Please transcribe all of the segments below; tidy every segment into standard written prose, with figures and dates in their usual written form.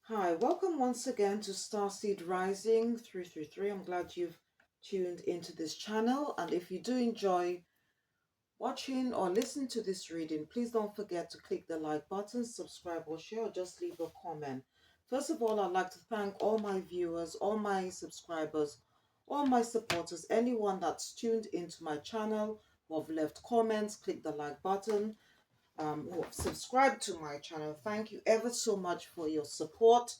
Hi, welcome once again to Starseed Rising 333. I'm glad you've tuned into this channel. And if you do enjoy watching or listening to this reading, please don't forget to click the like button, subscribe or share, or just leave a comment. First of all, I'd like to thank all my viewers, all my subscribers, all my supporters, anyone that's tuned into my channel, who have left comments, click the like button, who have subscribed to my channel. Thank you ever so much for your support,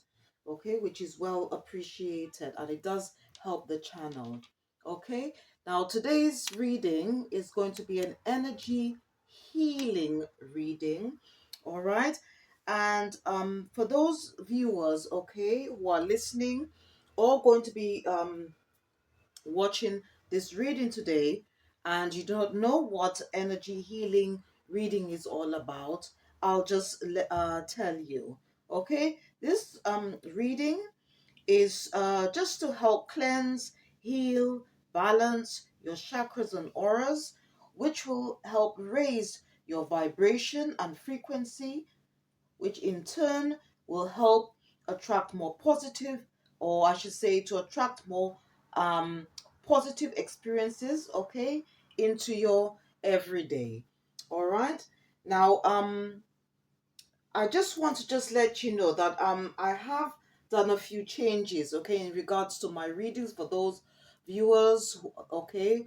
okay, which is well appreciated, and it does help the channel. Okay, now today's reading is going to be an energy healing reading. All right, and for those viewers, okay, who are listening or going to be watching this reading today and you don't know what energy healing reading is all about, I'll just tell you. Okay, this reading is just to help cleanse, heal, balance your chakras and auras, which will help raise your vibration and frequency, which in turn will help attract more positive, or I should say, to attract more um, positive experiences, okay, into your everyday. All right. Now, I just want to just let you know that I have done a few changes, okay, in regards to my readings for those viewers, okay,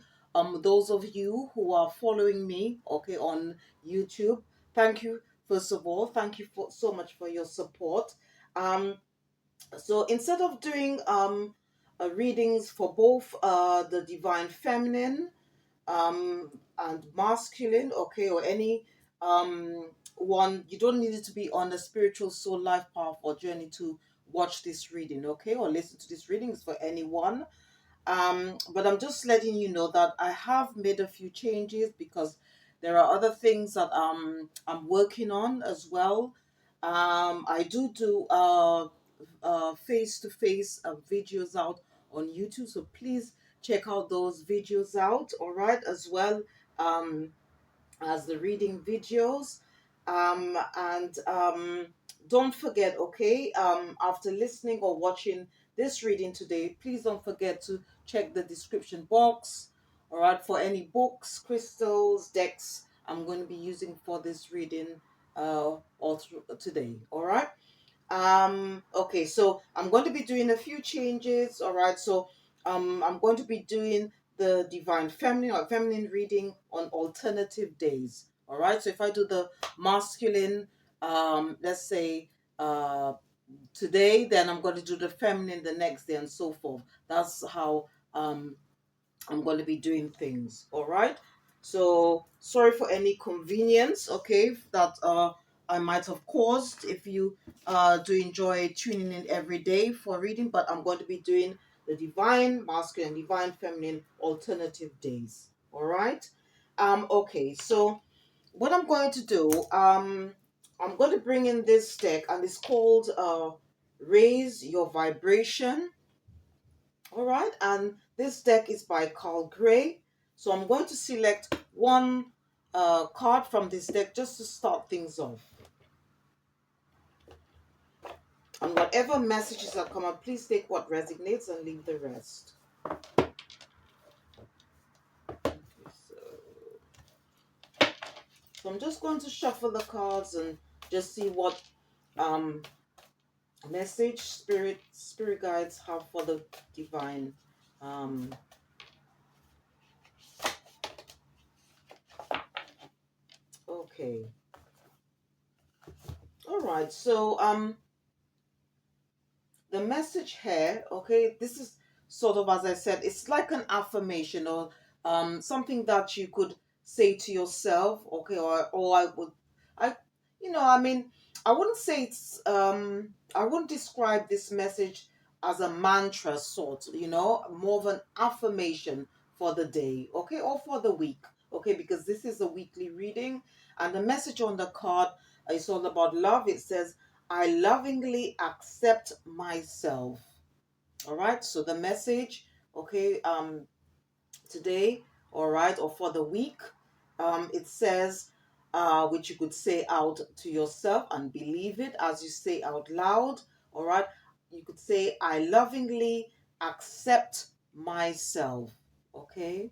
those of you who are following me, okay, on YouTube. Thank you, first of all. Thank you for so much for your support. Um, so instead of doing readings for both the divine feminine and masculine, okay, or any one, you don't need it to be on a spiritual soul life path or journey to watch this reading, okay, or listen to this reading. It's for anyone. But I'm just letting you know that I have made a few changes because there are other things that I'm working on as well. I do face-to-face videos out on YouTube, so please check out those videos out, all right, as well um, as the reading videos. And don't forget, okay, after listening or watching this reading today, please don't forget to check the description box, all right, for any books, crystals, decks I'm going to be using for this reading today, all right. Okay, so I'm going to be doing a few changes, all right. So I'm going to be doing the divine feminine or feminine reading on alternative days, all right. So if I do the masculine, let's say today, then I'm going to do the feminine the next day, and so forth. That's how I'm going to be doing things. All right. So sorry for any convenience, okay, that I might have caused if you do enjoy tuning in every day for reading, but I'm going to be doing the divine masculine, divine feminine alternative days. All right. Okay. So what I'm going to do, I'm going to bring in this deck, and it's called Raise Your Vibration. All right, and this deck is by Carl Gray. So I'm going to select one card from this deck just to start things off. And whatever messages are coming, please take what resonates and leave the rest. So I'm just going to shuffle the cards and just see what um, message spirit guides have for the divine. Okay. All right. So the message here, okay, this is sort of, as I said, it's like an affirmation or something that you could say to yourself, okay, or I I mean, I wouldn't say it's I wouldn't describe this message as a mantra sort, more of an affirmation for the day, okay, or for the week, okay, because this is a weekly reading, and the message on the card is all about love. It says, I lovingly accept myself. All right. So the message, okay, today, all right, or for the week, it says, which you could say out to yourself and believe it as you say out loud. All right. You could say, I lovingly accept myself. Okay.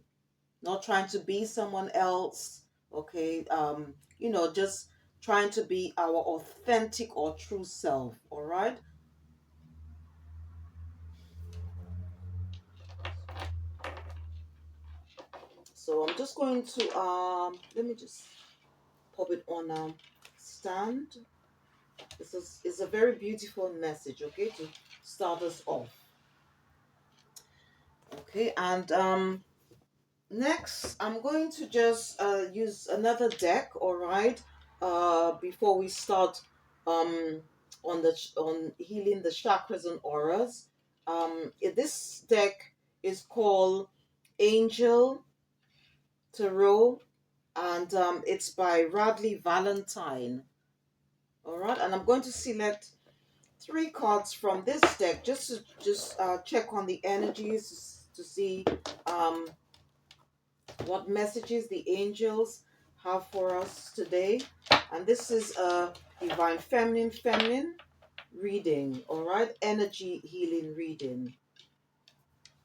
Not trying to be someone else. Okay. Just trying to be our authentic or true self. All right. So I'm just going to let me just pop it on stand. This is a very beautiful message, okay, to start us off. Okay, and next I'm going to just use another deck, all right, before we start um on healing the chakras and auras. This deck is called Angel Tarot, and it's by Radley Valentine. All right, and I'm going to select three cards from this deck just to check on the energies to see um, what messages the angels have for us today. And this is a divine feminine reading, all right, energy healing reading.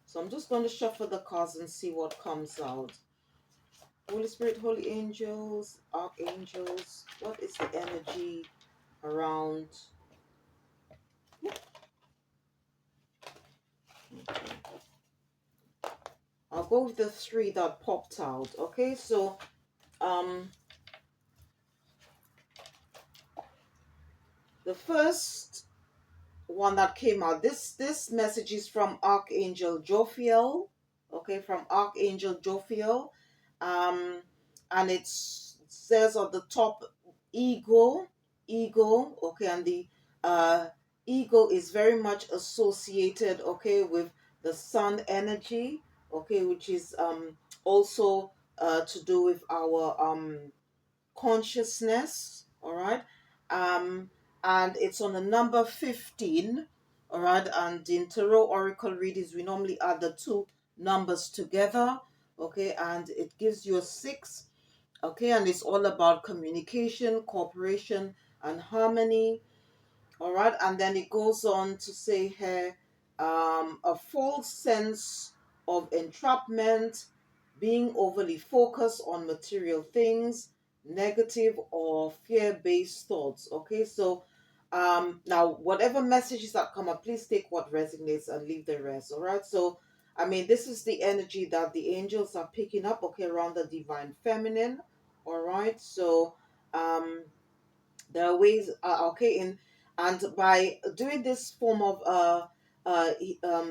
So I'm just going to shuffle the cards and see what comes out. Holy Spirit, holy angels, archangels, what is the energy around? I'll go with the three that popped out. Okay, so um the first one that came out, this message is from Archangel Jophiel. Okay, from Archangel Jophiel. Um and it says on the top, ego, okay, and the uh ego is very much associated, okay, with the sun energy, okay, which is also to do with our consciousness, all right, um and it's on the number 15, all right, and in tarot oracle readings we normally add the two numbers together, okay, and it gives you a 6, okay, and it's all about communication, cooperation, and harmony. All right, and then it goes on to say here, a false sense of entrapment, being overly focused on material things, negative or fear-based thoughts. Okay, so now whatever messages that come up, please take what resonates and leave the rest. All right, so I mean, this is the energy that the angels are picking up, okay, around the divine feminine. All right, so there are ways, okay, and by doing this form of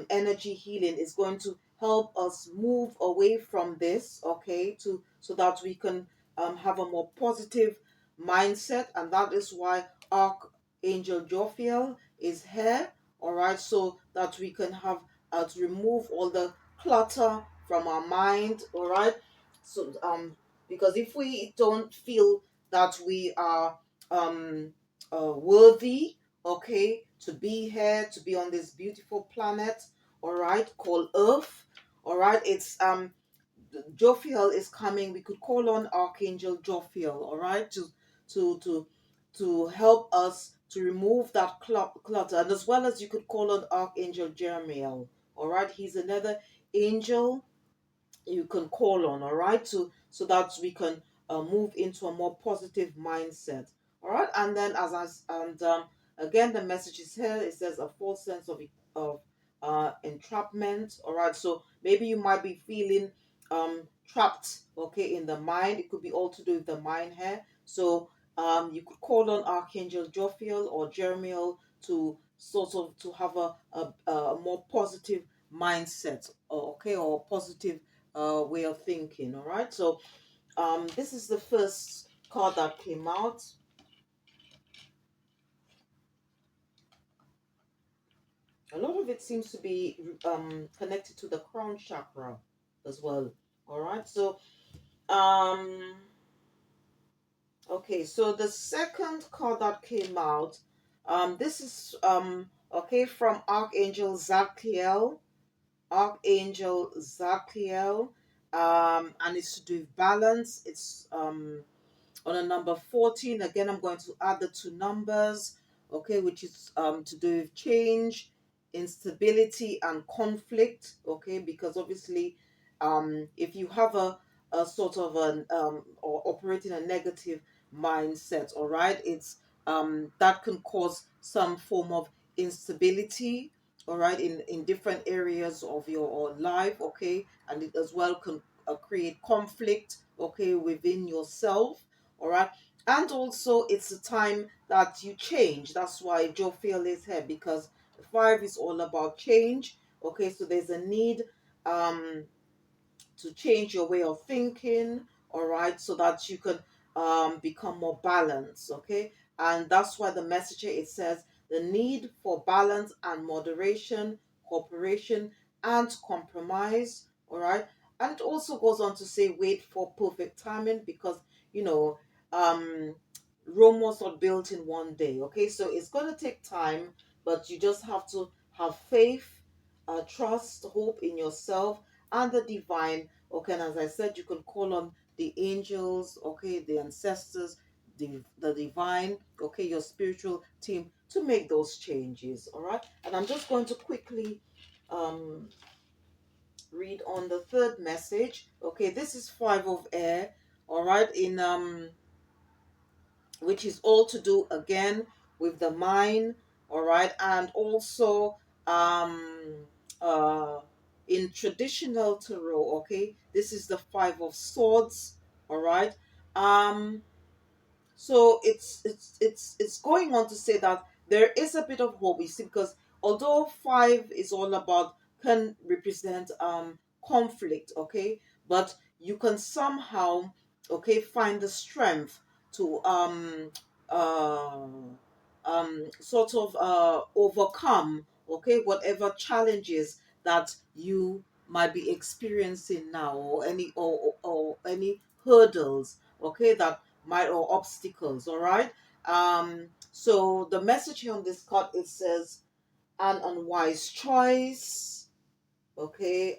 energy healing is going to help us move away from this, okay, to so that we can have a more positive mindset, and that is why Archangel Jophiel is here, all right, so that we can have to remove all the clutter from our mind, all right, so because if we don't feel that we are um worthy, okay, to be here, to be on this beautiful planet, all right, called Earth, all right, it's Jophiel is coming. We could call on Archangel Jophiel, all right, to to help us to remove that clutter, and as well as you could call on Archangel Jeremiel, all right, he's another angel you can call on, all right, to so that we can move into a more positive mindset, all right. And then and again, the message is here. It says a false sense of entrapment, all right. So maybe you might be feeling trapped, okay, in the mind. It could be all to do with the mind here. So you could call on Archangel Jophiel or Jeremiel to sort of to have a more positive mindset, okay, or positive way of thinking. All right, so this is the first card that came out. A lot of it seems to be connected to the crown chakra as well. All right, so um okay, so the second card that came out, this is okay, from Archangel Zachiel. Archangel Zachiel, and it's to do with balance. It's on a number 14. Again, I'm going to add the two numbers. okay, which is to do with change, instability, and conflict, okay, because obviously if you have a sort of an or operating a negative mindset, all right, it's that can cause some form of instability, all right, in different areas of your life, okay, and it as well can create conflict, okay, within yourself, all right. And also it's a time that you change. That's why Joe feel is here, because the 5 is all about change, okay. So there's a need um to change your way of thinking, all right, so that you can become more balanced, okay. And that's why the message here, it says the need for balance and moderation, cooperation and compromise, all right. And it also goes on to say wait for perfect timing, because you know um Rome was not built in one day, okay. So it's going to take time, but you just have to have faith, trust, hope in yourself and the divine, okay. And as I said, you can call on the angels, okay, the ancestors, the divine, okay, your spiritual team to make those changes, all right. And I'm just going to quickly um read on the third message, okay. This is 5 of air, all right, in which is all to do again with the mind, all right. And also um uh in traditional tarot, okay, this is the 5 of swords, all right. um so it's going on to say that there is a bit of hope, you see, because although 5 is all about, can represent conflict, okay, but you can somehow, okay, find the strength to uh sort of overcome, okay, whatever challenges that you might be experiencing now, or any or any hurdles, okay, that might, or obstacles, all right. So the message here on this card, it says an unwise choice, okay.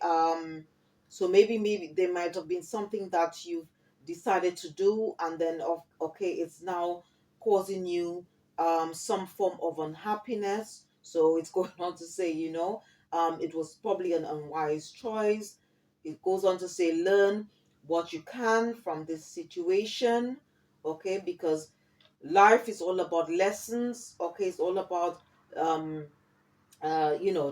So maybe there might have been something that you've decided to do, and then okay, it's now causing you some form of unhappiness. So it's going on to say, it was probably an unwise choice. It goes on to say learn what you can from this situation, okay, because life is all about lessons, okay. It's all about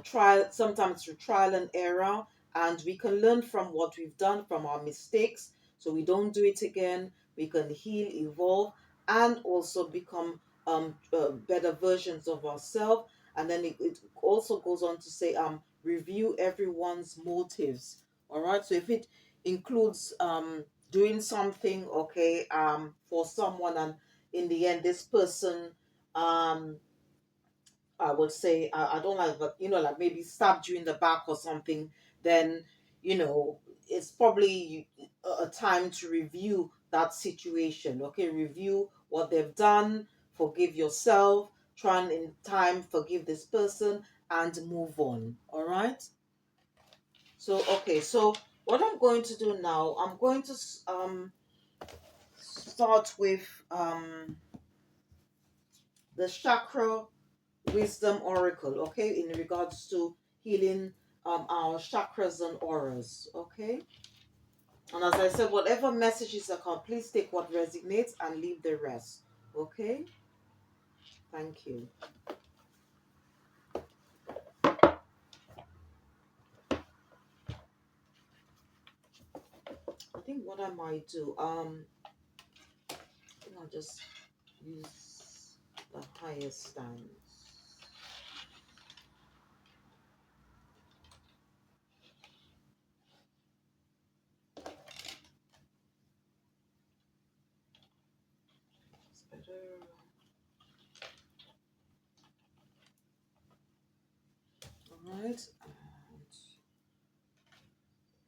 trial, sometimes through trial and error, and we can learn from what we've done, from our mistakes, so we don't do it again. We can heal, evolve, and also become better versions of ourselves. And then it also goes on to say review everyone's motives, all right. So if it includes doing something, okay, for someone, and in the end this person um I would say, I don't like, but like maybe stabbed you in the back or something, then it's probably a time to review that situation. Okay, review what they've done, forgive yourself, try and in time forgive this person and move on. All right. So okay, so what I'm going to do now, I'm going to start with the chakra wisdom oracle, okay, in regards to healing our chakras and auras, okay. And as I said, whatever messages are come, please take what resonates and leave the rest, okay. Thank you. I think what I might do, I think I'll just use the highest stance. It's better. All right, and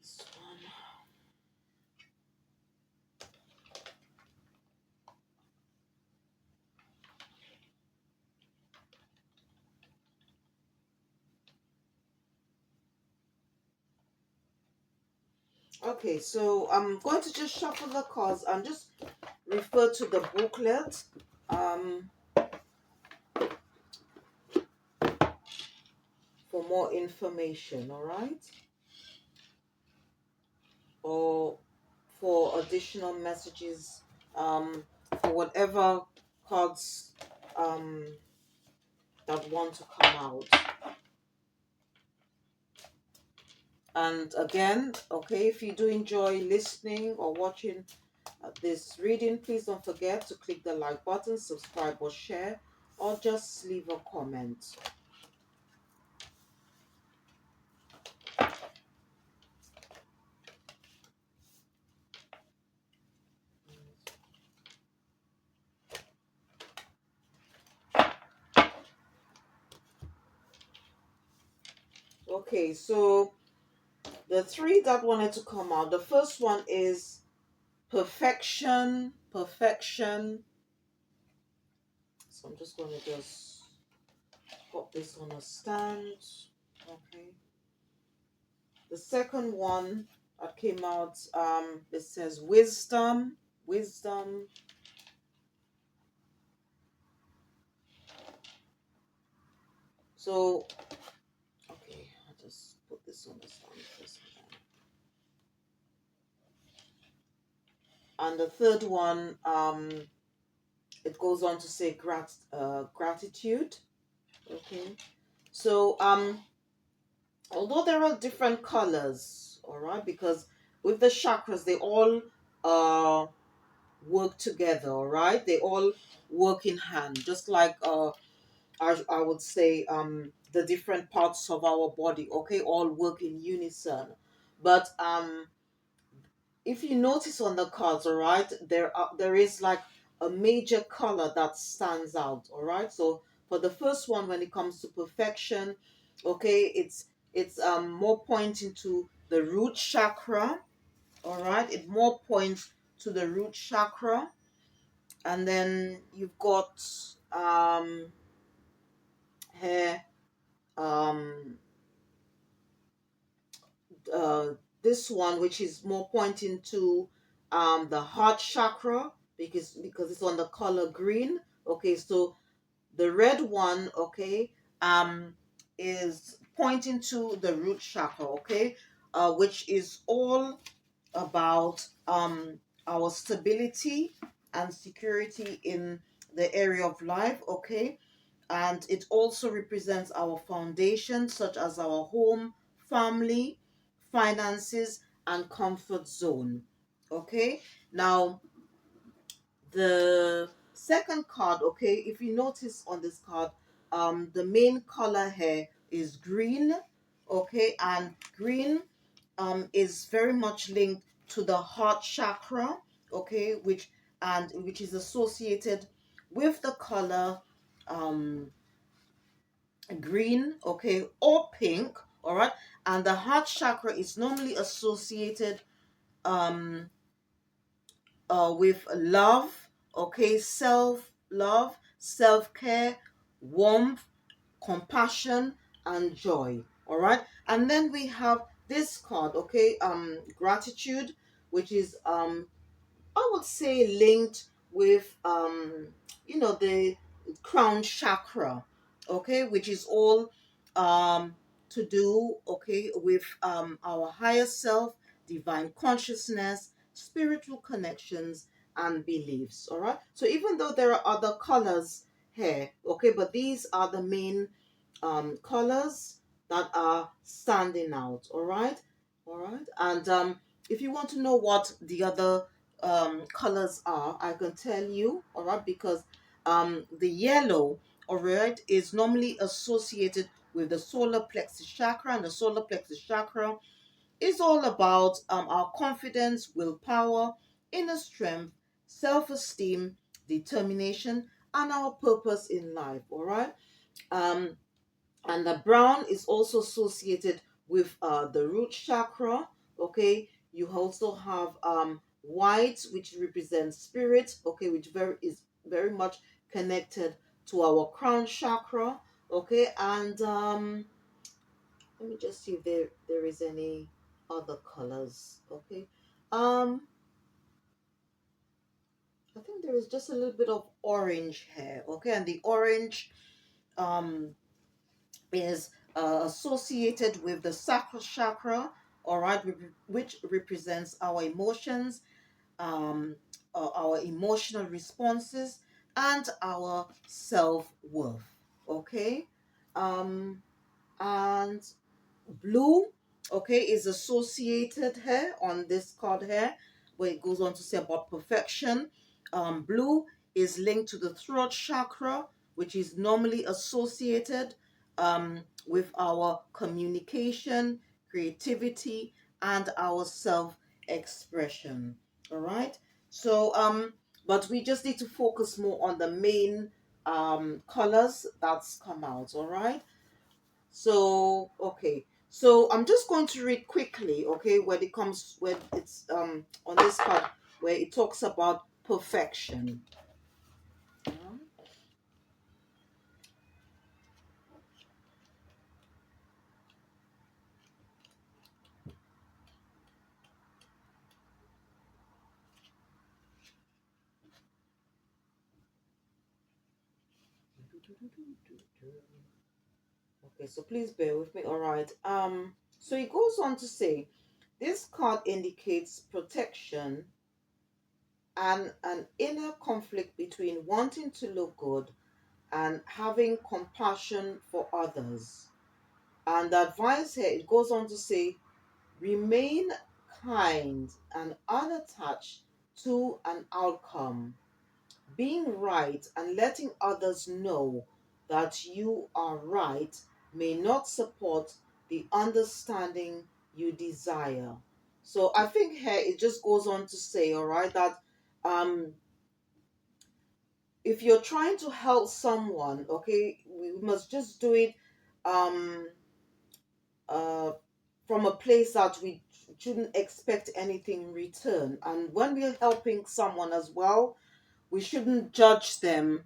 this one. Okay, so I'm going to just shuffle the cards and just refer to the booklet. Um, more information, all right? Or for additional messages, for whatever cards that want to come out. And again, okay, if you do enjoy listening or watching this reading, please don't forget to click the like button, subscribe or share, or just leave a comment. Okay, so the three that wanted to come out, the first one is perfection, perfection. So I'm just going to just put this on a stand. Okay. The second one that came out, it says wisdom, wisdom. So, okay, I'll just put this on the stand first. And the third one, it goes on to say gratitude. Okay. So, although there are different colors, all right, because with the chakras, they all work together, all right? They all work in hand, just like I would say the different parts of our body, okay, all work in unison. But if you notice on the cards, all right, there is like a major color that stands out, all right? So for the first one, when it comes to perfection, okay, it's more pointing to the root chakra, all right? It more points to the root chakra. And then you've got here um uh this one, which is more pointing to the heart chakra, because it's on the color green. Okay, so the red one, okay, is pointing to the root chakra, okay, which is all about our stability and security in the area of life, okay? And it also represents our foundation, such as our home, family, finances, and comfort zone, okay? Now, the second card, okay, if you notice on this card, the main color here is green, okay, and green is very much linked to the heart chakra, okay, which is associated with the color um green, okay, or pink, all right. And the heart chakra is normally associated um with love, okay, self love, self care, warmth, compassion, and joy, all right. And then we have this card, okay, gratitude, which is I would say linked with the crown chakra, okay, which is all um to do, okay, with our higher self, divine consciousness, spiritual connections, and beliefs, all right. So even though there are other colors here, okay, but these are the main colors that are standing out, all right. All right. And if you want to know what the other colors are, I can tell you, all right, because the yellow, all right, is normally associated with the solar plexus chakra, and the solar plexus chakra is all about our confidence, willpower, inner strength, self-esteem, determination, and our purpose in life, all right. um and the brown is also associated with the root chakra, okay. You also have white, which represents spirit, okay, which is very much connected to our crown chakra, okay. And let me just see if there is any other colors, okay. I think there is just a little bit of orange here, okay. And the orange um is associated with the sacral chakra, all right, which represents our emotions, um, our emotional responses, and our self-worth. Okay, um, and blue, okay, is associated here on this card here, where it goes on to say about perfection. Blue is linked to the throat chakra, which is normally associated with our communication, creativity, and our self-expression. All right. So, but we just need to focus more on the main colors that's come out. All right. So, okay. So I'm just going to read quickly, okay, when it's on this part where it talks about perfection. Okay, so please bear with me. All right. So it goes on to say this card indicates protection and an inner conflict between wanting to look good and having compassion for others. And the advice here, it goes on to say, remain kind and unattached to an outcome. Being right and letting others know that you are right may not support the understanding you desire. So I think here it just goes on to say, all right, that um, if you're trying to help someone, okay, we must just do it um, uh, from a place that we shouldn't expect anything in return. And when we're helping someone as well, we shouldn't judge them,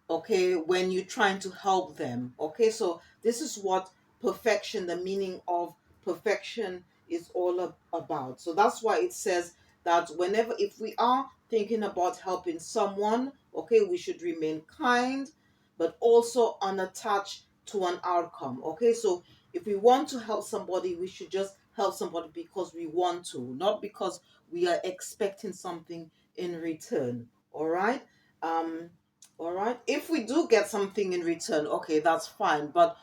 okay, when you're trying to help them. Okay, so this is what perfection, the meaning of perfection is all about. So that's why it says that whenever, if we are thinking about helping someone, okay, we should remain kind but also unattached to an outcome. Okay, so if we want to help somebody, we should just help somebody because we want to, not because we are expecting something in return. All right. um all right. If we do get something in return, okay, that's fine. But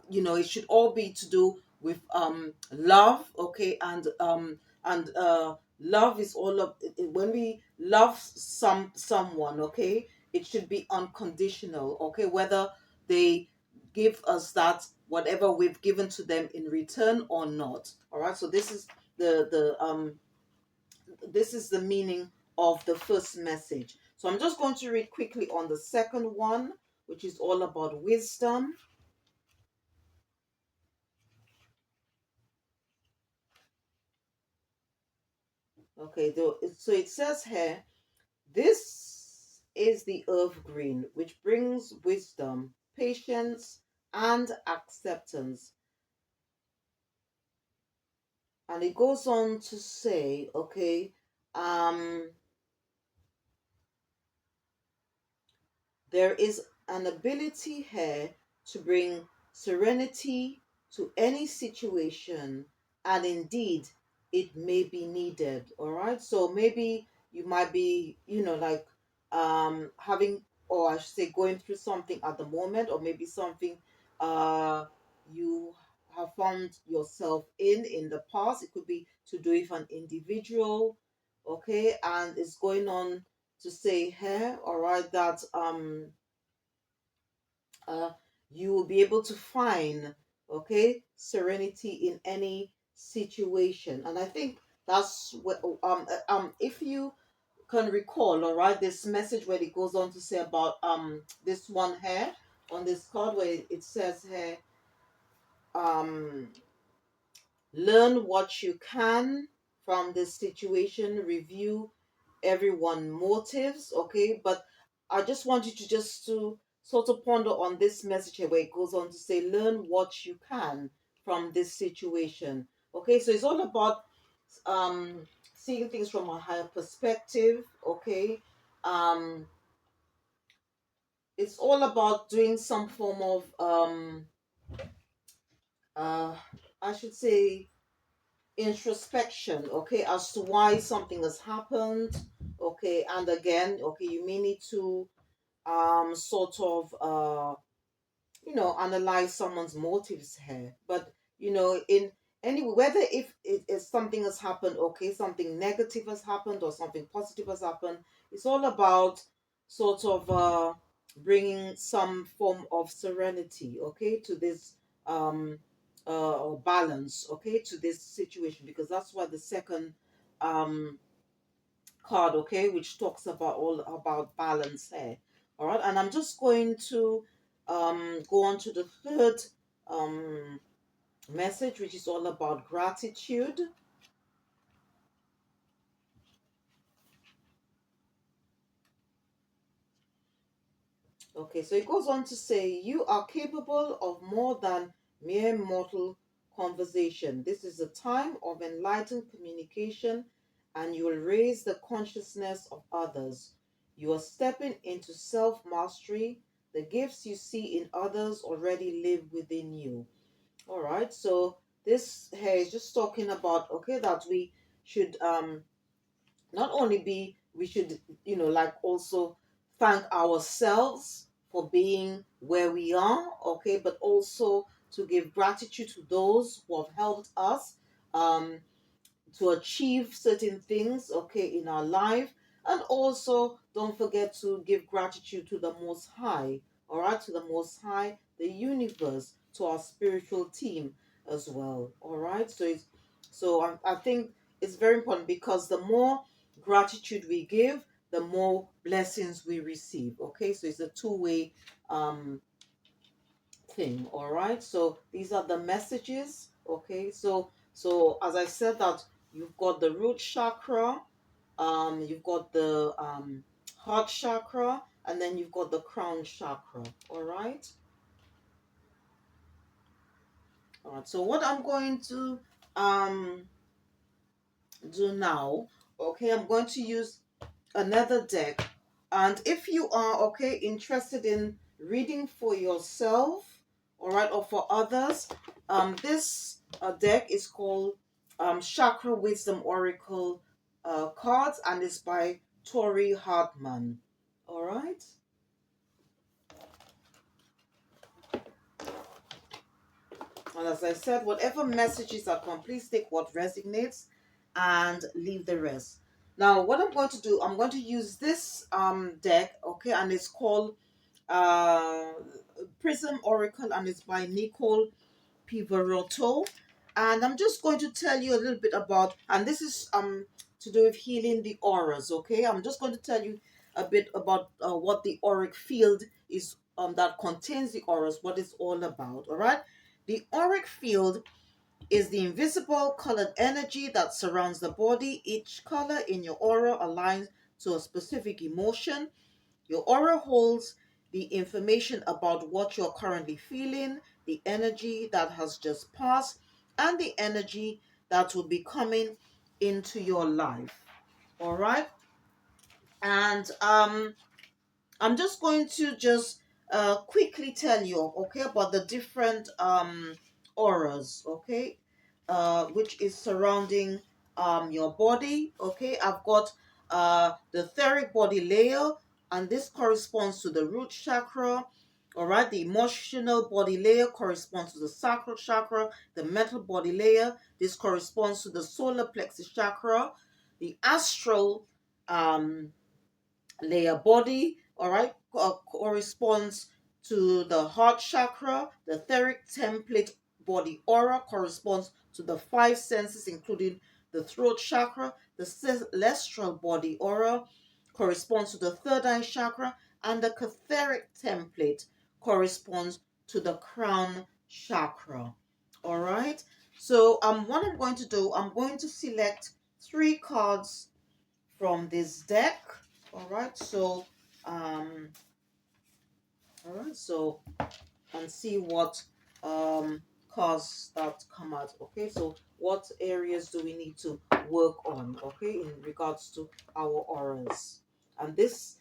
it should all be to do with love, okay, and love is all of when we love someone, okay, it should be unconditional, okay, whether they give us that whatever we've given to them in return or not. All right. So this is the meaning of the first message. So I'm just going to read quickly on the second one, which is all about wisdom. Okay, so it says here, this is the earth green, which brings wisdom, patience, and acceptance. And it goes on to say, okay, um, there is an ability here to bring serenity to any situation, and indeed, it may be needed. All right, so maybe you might be, like having, or I should say, going through something at the moment, or maybe something you have found yourself in the past. It could be to do with an individual, okay, and it's going on to say here, all right, that uh you will be able to find, okay, serenity in any situation. And I think that's what if you can recall, all right, this message where it goes on to say about this one here on this card where it says here, um learn what you can from this situation, review everyone motives, okay, but I just want you to just to sort of ponder on this message here where it goes on to say learn what you can from this situation. Okay, so it's all about seeing things from a higher perspective, okay. um it's all about doing some form of uh, I should say, introspection, okay, as to why something has happened, okay, and again, okay, you may need to sort of analyze someone's motives here. But in anyway, whether if something has happened, okay, something negative has happened or something positive has happened, it's all about sort of bringing some form of serenity, okay, to this or balance, okay, to this situation, because that's why the second um card, okay, which talks about all about balance here. All right, and I'm just going to go on to the third um message, which is all about gratitude. Okay, so it goes on to say, you are capable of more than mere mortal conversation. This is a time of enlightened communication, and you will raise the consciousness of others. You are stepping into self mastery. The gifts you see in others already live within you. All right, so this here is just talking about, okay, that we should not only be we should like also thank ourselves for being where we are, okay, but also to give gratitude to those who have helped us um to achieve certain things, okay, in our life. And also, don't forget to give gratitude to the Most High, all right, to the Most High, the universe, to our spiritual team as well, all right. So I think it's very important, because the more gratitude we give, the more blessings we receive, okay. So it's a two-way um thing. All right, so these are the messages, okay. So as I said, that you've got the root chakra, you've got the heart chakra, and then you've got the crown chakra. All right. All right, so what I'm going to um do now, okay, I'm going to use another deck. And if you are, okay, interested in reading for yourself, all right, or for others, this deck is called Chakra Wisdom Oracle cards, and it's by Tori Hartman. All right. And as I said, whatever messages are come, please take what resonates and leave the rest. Now, what I'm going to do, I'm going to use this deck, okay, and it's called uh, Prism Oracle, and it's by Nicole Pivarotto. And I'm just going to tell you a little bit about, and this is to do with healing the auras, okay? I'm just going to tell you a bit about what the auric field is, that contains the auras, what it's all about, all right? The auric field is the invisible colored energy that surrounds the body. Each color in your aura aligns to a specific emotion. Your aura holds the information about what you're currently feeling, the energy that has just passed, and the energy that will be coming into your life. All right. And I'm just going to just quickly tell you, okay, about the different auras, okay, which is surrounding your body, okay. I've got the etheric body layer, and this corresponds to the root chakra. All right, the emotional body layer corresponds to the sacral chakra. The mental body layer, this corresponds to the solar plexus chakra. The astral um layer body, all right, corresponds to the heart chakra. The etheric template body aura corresponds to the five senses, including the throat chakra. The celestial body aura corresponds to the third eye chakra, and the etheric template corresponds to the crown chakra. All right. So what I'm going to do, I'm going to select three cards from this deck. All right, so um all right, so and see what cards that come out. Okay, so what areas do we need to work on, okay, in regards to our auras. And this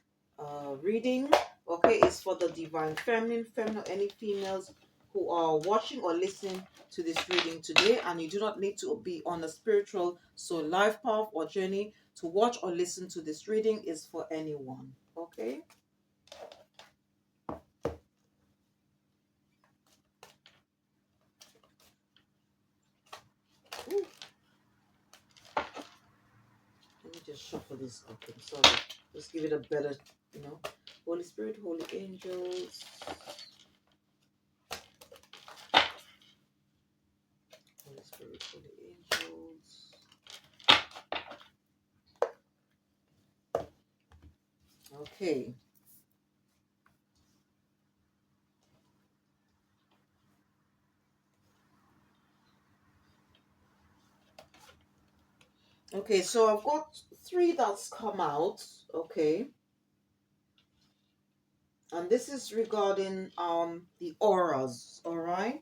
reading, okay, is for the divine feminine, any females who are watching or listening to this reading today, and you do not need to be on a spiritual soul life path or journey to watch or listen to this reading. Is for anyone. Okay. Ooh. Let me just shuffle this up. I'm sorry. Just give it a better, Holy Spirit, Holy Angels. Holy Spirit, Holy Angels. Okay. Okay, so I've got 3 that's come out. Okay. And this is regarding the auras, all right?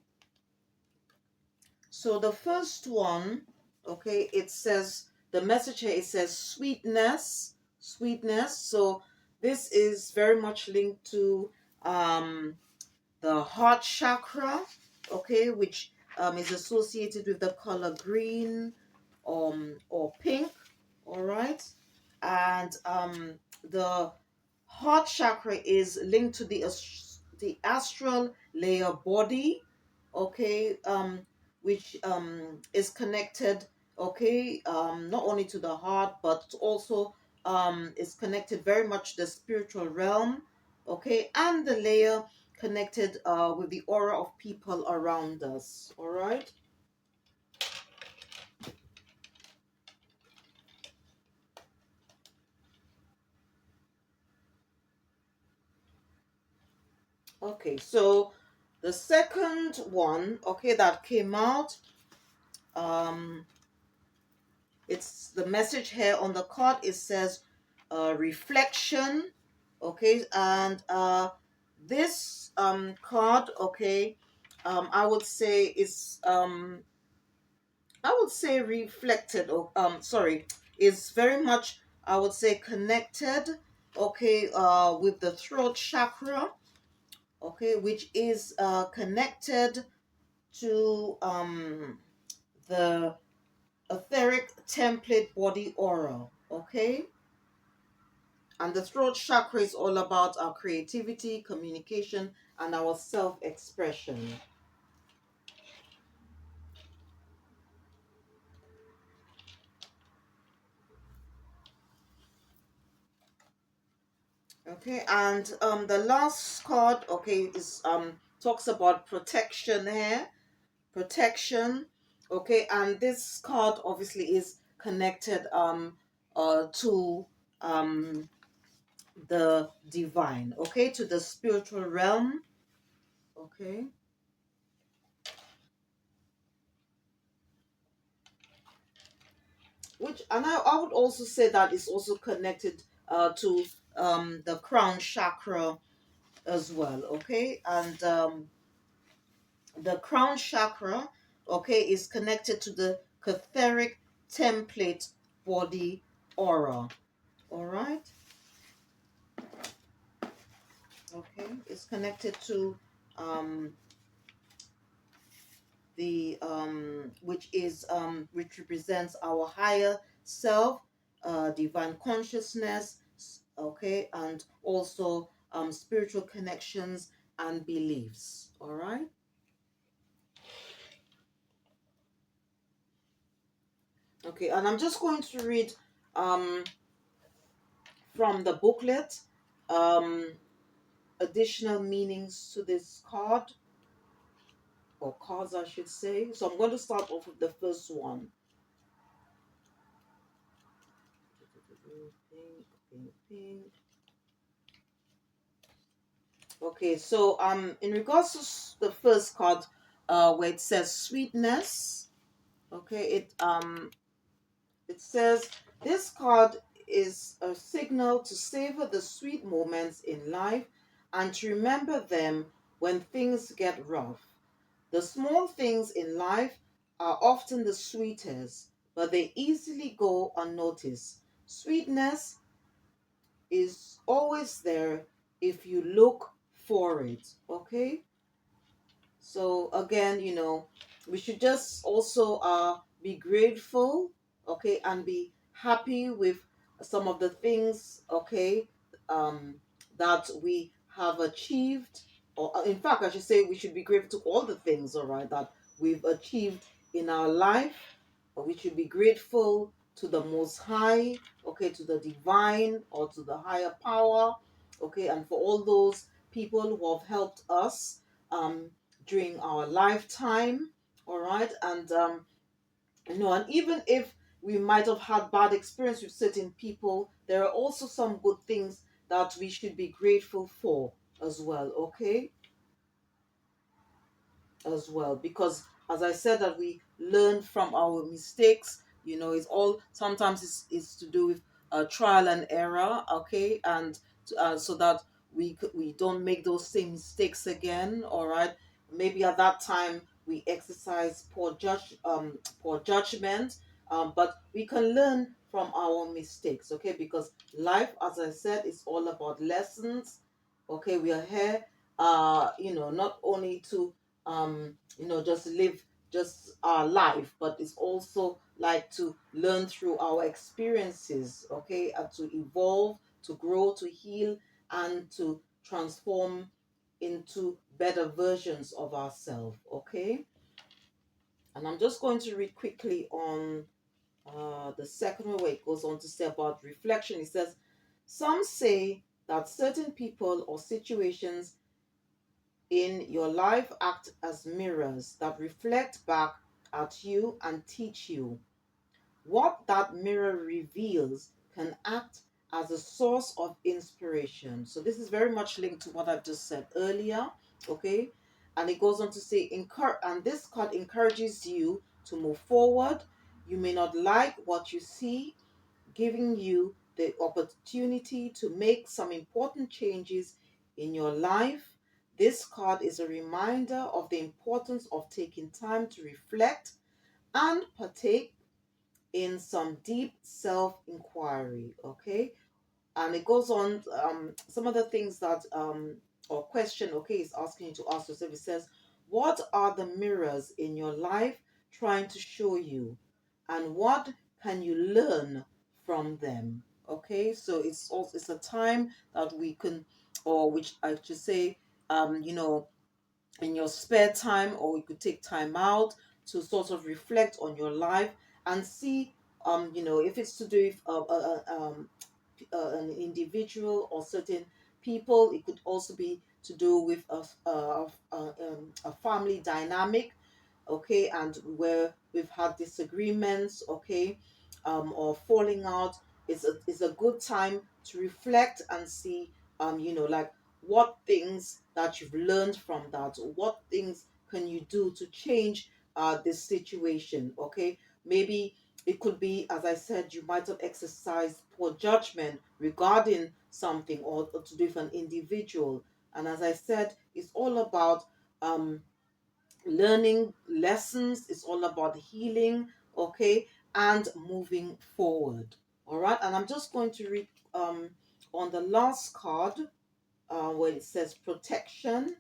So the first one, okay, it says, the message here, it says sweetness, sweetness. So this is very much linked to the heart chakra, okay, which is associated with the color green or pink, all right? And the heart chakra is linked to the astral layer body, okay, which is connected, okay, not only to the heart but also is connected very much to the spiritual realm, okay, and the layer connected with the aura of people around us. All right. Okay, so the second one, okay, that came out, um it's the message here on the card. It says reflection, okay, and this card, okay, I would say is I would say reflected, or sorry, is very much, I would say, connected, okay, with the throat chakra, okay, which is connected to the etheric template body aura, okay. And the throat chakra is all about our creativity, communication, and our self-expression. Okay, and the last card, okay, is talks about protection here, protection, okay, and this card obviously is connected to the divine, okay, to the spiritual realm, okay. Which, and I would also say that it's also connected to the crown chakra as well, okay. And the crown chakra, okay, is connected to the etheric template body aura, all right. Okay, it's connected to um the which represents our higher self, divine consciousness, okay, and also spiritual connections and beliefs, all right. Okay, and I'm just going to read um from the booklet um additional meanings to this card, or cards I should say. So I'm going to start off with the first one. Pink, pink, pink. Okay, so in regards to the first card, where it says sweetness, okay, it says this card is a signal to savor the sweet moments in life and to remember them when things get rough. The small things in life are often the sweetest, but they easily go unnoticed. Sweetness is always there if you look for it, okay? So again, we should just also be grateful, okay, and be happy with some of the things, okay, um, that we have achieved. Or in fact, I should say we should be grateful to all the things, all right, that we've achieved in our life. But we should be grateful to the Most High, okay, to the divine or to the higher power, okay, and for all those people who have helped us um, during our lifetime, all right, and and even if we might have had bad experience with certain people, there are also some good things that we should be grateful for as well, okay, as well, because as I said, that we learn from our mistakes. It's all sometimes it's to do with trial and error, okay, and so that we don't make those same mistakes again, all right. Maybe at that time we exercise poor judgment, but we can learn from our mistakes, okay, because life, as I said, is all about lessons, okay. We are here not only to just live just our life, but it's also like to learn through our experiences, okay, and to evolve, to grow, to heal, and to transform into better versions of ourselves, okay. And I'm just going to read quickly on the second one, where it goes on to say about reflection. It says, some say that certain people or situations in your life act as mirrors that reflect back at you and teach you. What that mirror reveals can act as a source of inspiration. So this is very much linked to what I've just said earlier, okay? And it goes on to say, and this card encourages you to move forward. You may not like what you see, giving you the opportunity to make some important changes in your life. This card is a reminder of the importance of taking time to reflect and partake in some deep self inquiry. Okay, and it goes on. Some of the things that or question, okay, is asking you to ask yourself. It says, what are the mirrors in your life trying to show you, and what can you learn from them? Okay, so it's a time that we can, or which I should say, in your spare time, or you could take time out to sort of reflect on your life and see, if it's to do with an individual or certain people. It could also be to do with a family dynamic, okay, and where we've had disagreements, okay, or falling out. It's a good time to reflect and see, like what things that you've learned from that, or what things can you do to change this situation, okay. Maybe it could be, as I said, you might have exercised poor judgment regarding something, or to do with an individual. And as I said, it's all about learning lessons, it's all about healing, okay, and moving forward. All right, and I'm just going to read on the last card where it says protection.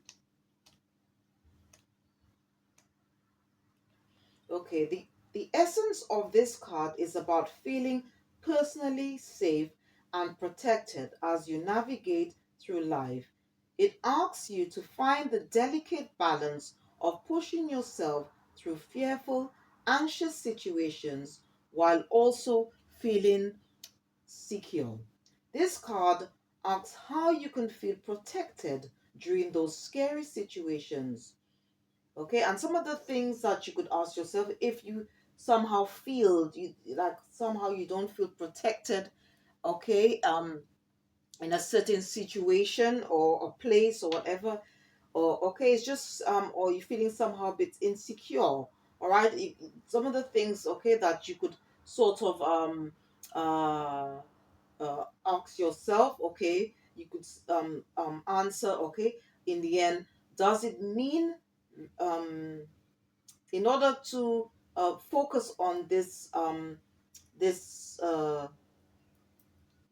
Okay, the essence of this card is about feeling personally safe and protected as you navigate through life. It asks you to find the delicate balance of pushing yourself through fearful, anxious situations while also feeling secure. This card asks how you can feel protected during those scary situations. Okay, and some of the things that you could ask yourself, if you somehow feel you like somehow you don't feel protected, okay, in a certain situation or a place or whatever, or okay, it's just or you're feeling somehow a bit insecure, all right. Some of the things, okay, that you could sort of uh ask yourself, okay, you could answer, okay, in the end, does it mean um in order to focus on this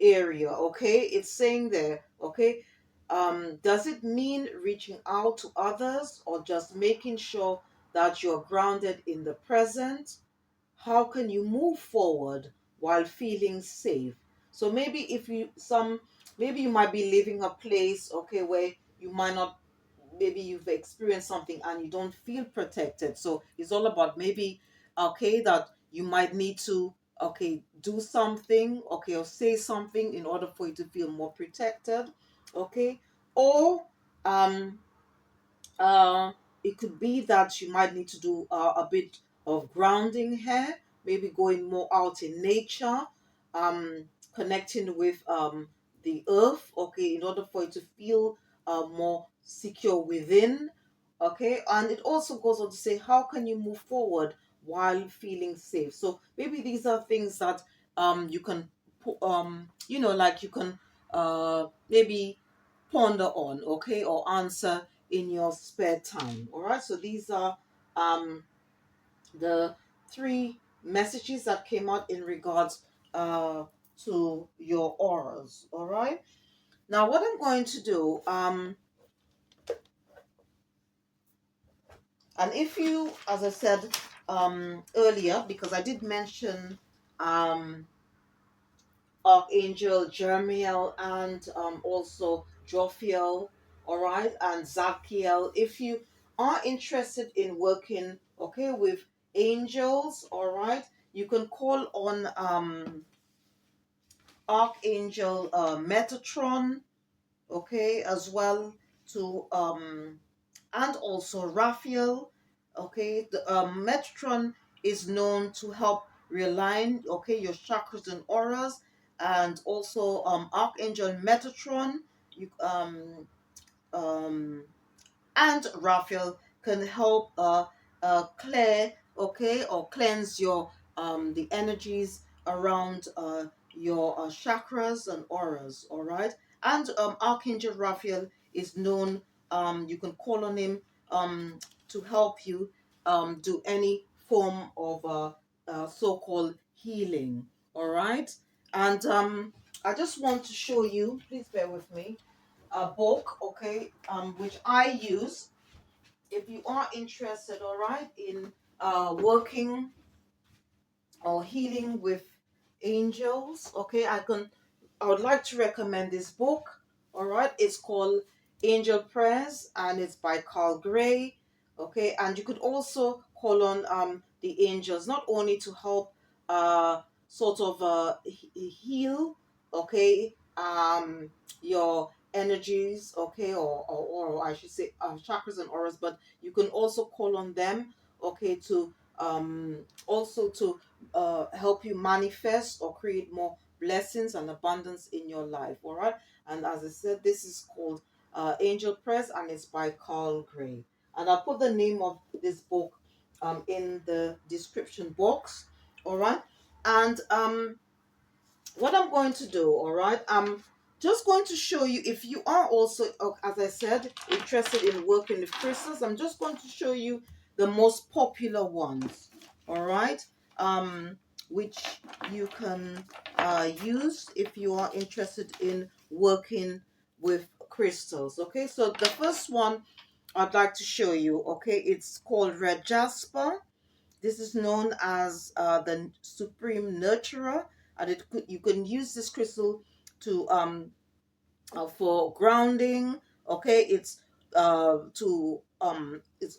area, okay, it's saying there, okay, Does it mean reaching out to others or just making sure that you're grounded in the present? How can you move forward while feeling safe? So maybe if you some maybe you might be living a place, okay, where you might not, maybe you've experienced something and you don't feel protected. So it's all about maybe, okay, that you might need to, okay, do something, okay, or say something in order for you to feel more protected, okay. Or um uh, it could be that you might need to do a bit of grounding here, maybe going more out in nature, um, connecting with the earth, okay, in order for you to feel more secure within, okay. And it also goes on to say, how can you move forward while feeling safe? So maybe these are things that you can, like you can maybe ponder on, okay, or answer in your spare time. All right. So these are um, the three messages that came out in regards uh, to your auras. All right. Now, what I'm going to do, and if you, as I said earlier, because I did mention um, Archangel Jeremiel and also Jophiel, all right, and Zachiel. If you are interested in working, okay, with angels, all right, you can call on Archangel Metatron, okay, as well to and also Raphael. Okay, the Metron is known to help realign, okay, your chakras and auras, and also Archangel Metatron. You um and Raphael can help clear, okay, or cleanse your the energies around your chakras and auras. All right. And Archangel Raphael is known, you can call on him to help you do any form of so-called healing. All right. And I just want to show you, please bear with me, a book, okay, which I use. If you are interested, all right, in working or healing with angels, okay, I would like to recommend this book. All right, it's called Angel Prayers and it's by Carl Gray. Okay, and you could also call on the angels not only to help sort of heal, okay, your energies, okay, or I should say chakras and auras, but you can also call on them, okay, to also to help you manifest or create more blessings and abundance in your life. All right. And as I said, this is called Angel Press and it's by Carl Gray. And I'll put the name of this book in the description box. All right. And what I'm going to do, all right, I'm just going to show you, if you are also, as I said, interested in working with crystals, I'm just going to show you the most popular ones, all right, which you can use if you are interested in working with crystals. Okay, so the first one I'd like to show you, okay, it's called Red Jasper. This is known as the supreme nurturer, and you can use this crystal to for grounding. Okay, it's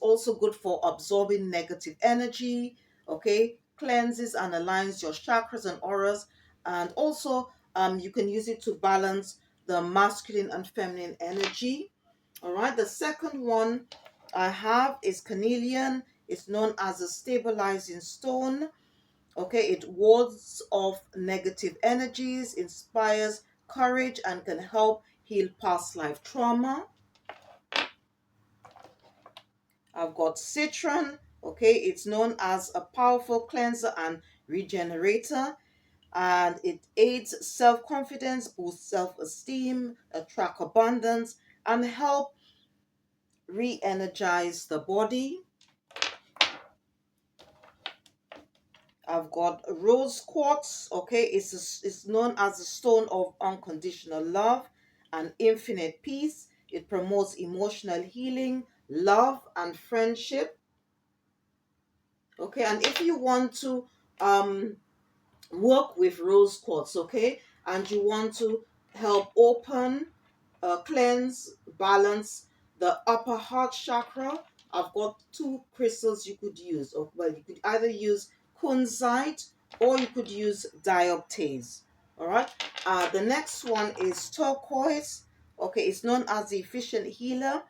also good for absorbing negative energy. Okay, cleanses and aligns your chakras and auras, and also you can use it to balance the masculine and feminine energy. All right, the second one I have is carnelian. It's known as a stabilizing stone. Okay, it wards off negative energies, inspires courage, and can help heal past life trauma. I've got citron. Okay, it's known as a powerful cleanser and regenerator, and it aids self-confidence, boosts self-esteem, attract abundance, and help re-energize the body. I've got rose quartz. Okay, it's known as the stone of unconditional love, and infinite peace. It promotes emotional healing, love, and friendship. Okay, and if you want to work with rose quartz, okay, and you want to help open, cleanse, balance the upper heart chakra, I've got two crystals you could use. Or, well, you could either use kunzite or you could use dioptase. All right. The next one is turquoise. Okay, it's known as the efficient healer,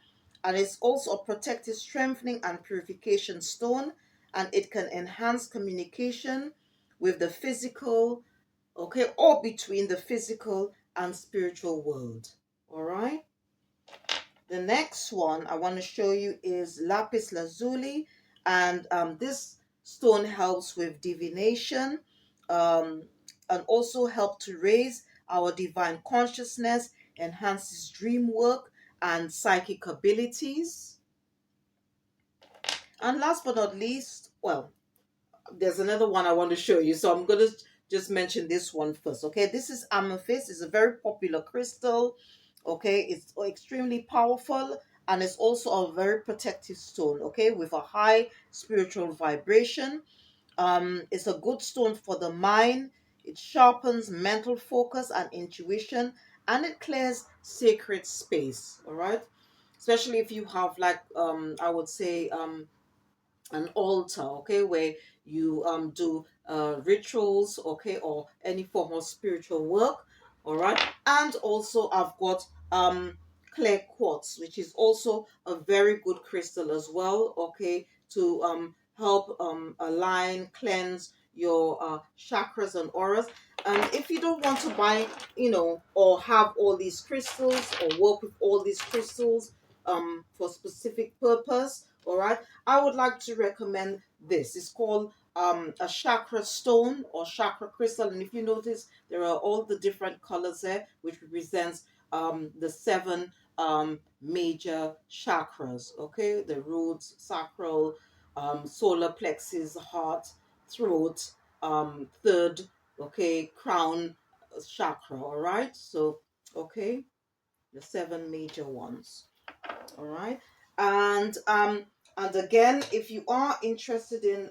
and it's also a protective, strengthening, and purification stone, and it can enhance communication with the physical, okay, or between the physical and spiritual world. All right. The next one I want to show you is lapis lazuli, and this stone helps with divination, um, and also help to raise our divine consciousness, enhances dream work and psychic abilities. And last but not least, well, there's another one I want to show you. So I'm going to just mention this one first. Okay, this is amethyst. It's a very popular crystal. Okay, it's extremely powerful, and it's also a very protective stone. Okay, with a high spiritual vibration. It's a good stone for the mind. It sharpens mental focus and intuition, and it clears sacred space. All right, especially if you have, like, I would say, an altar, okay, where you do rituals, okay, or any form of spiritual work. All right. And also I've got clear quartz, which is also a very good crystal as well, okay, to help align, cleanse your chakras and auras. And if you don't want to buy, or have all these crystals or work with all these crystals for specific purpose, all right, I would like to recommend this. It's called a chakra stone or chakra crystal. And if you notice, there are all the different colors there, which represents the seven major chakras. Okay, the roots, sacral, solar plexus, heart, throat, third, okay, crown chakra. All right, so okay, the seven major ones. All right. And again, if you are interested in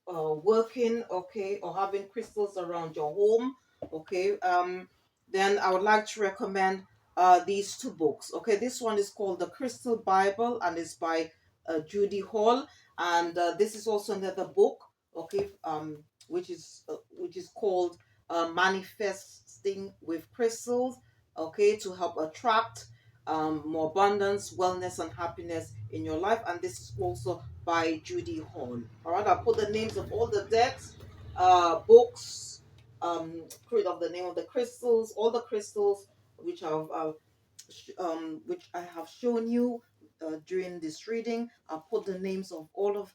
working, okay, or having crystals around your home, okay, then I would like to recommend these two books. Okay, this one is called The Crystal Bible, and it's by Judy Hall, and this is also another book, okay, which is called Manifesting with Crystals, okay, to help attract more abundance, wellness, and happiness in your life. And this is also by Judy Hall. All right, I'll put the names of all the decks, books, create of the name of the crystals, all the crystals which I have shown you during this reading. I'll put the names of all of